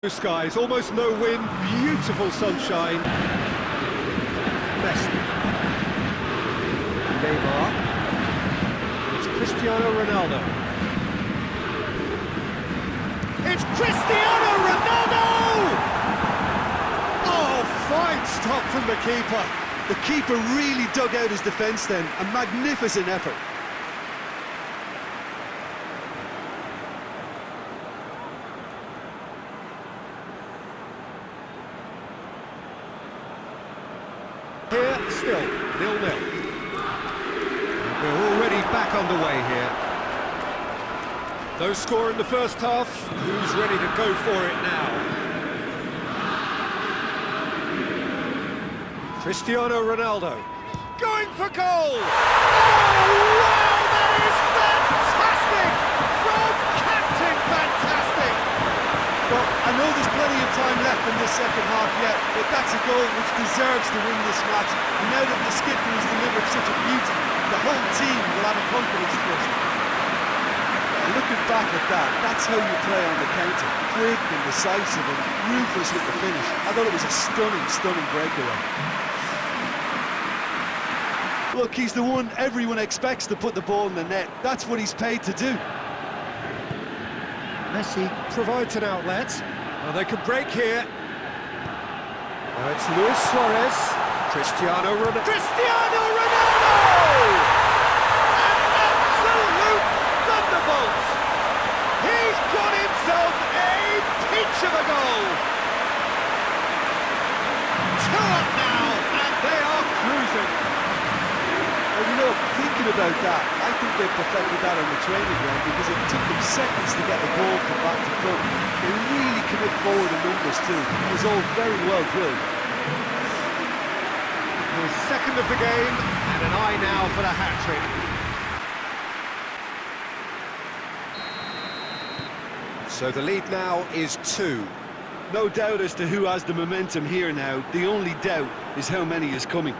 Blue skies, almost no wind, beautiful sunshine. Messi. Neymar. It's Cristiano Ronaldo. It's Cristiano Ronaldo! Oh, fine stop from the keeper. The keeper really dug out his defence then. A magnificent effort. Here, still, 0-0. We're already back underway here. No score in the first half. Who's ready to go for it now? Cristiano Ronaldo. Going for goal! Oh, wow, that is fantastic! From captain, fantastic! Well, I know there's plenty of time left in this second half yet, but that's a goal which deserves to win this match. And now that the skipper has delivered such a beauty, the whole team will have a confidence thrust. Looking back at that, that's how you play on the counter. Quick and decisive and ruthless with the finish. I thought it was a stunning, stunning breakaway. Look, he's the one everyone expects to put the ball in the net. That's what he's paid to do. Messi provides an outlet. Well, they can break here. It's Luis Suarez. Cristiano Ronaldo. Cristiano Ronaldo! An absolute thunderbolt! He's got himself a peach of a goal! 2 up now, and they are cruising. Well, you know, thinking about that, I think they perfected that on the training ground because it took them seconds to get the ball from back to front. They really commit forward in numbers too. It was all very well drilled. The second of the game, and an eye now for the hat-trick. So the lead now is 2. No doubt as to who has the momentum here now. The only doubt is how many is coming.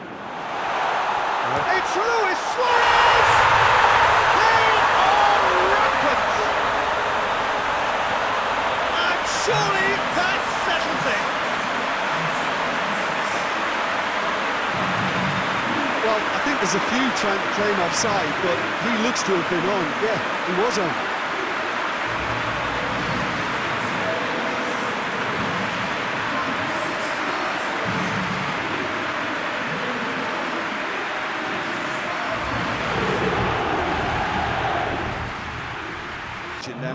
It's Luis Suarez! They are rampant! And surely that settles it! Well, I think there's a few trying to claim offside, but he looks to have been on. Yeah, he was on.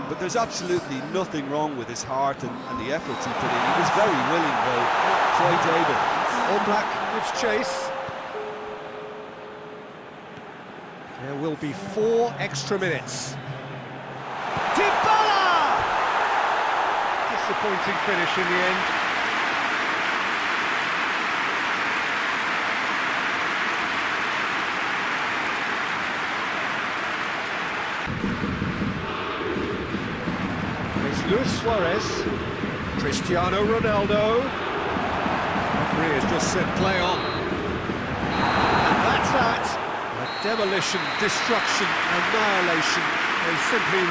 But there's absolutely nothing wrong with his heart and the efforts he put in. He was very willing, though, quite able. All Black gives chase. There will be 4 extra minutes. Dybala! Disappointing finish in the end. Luis Suarez, Cristiano Ronaldo. Referee has just said play on. And that's that. A demolition, destruction, annihilation. They simply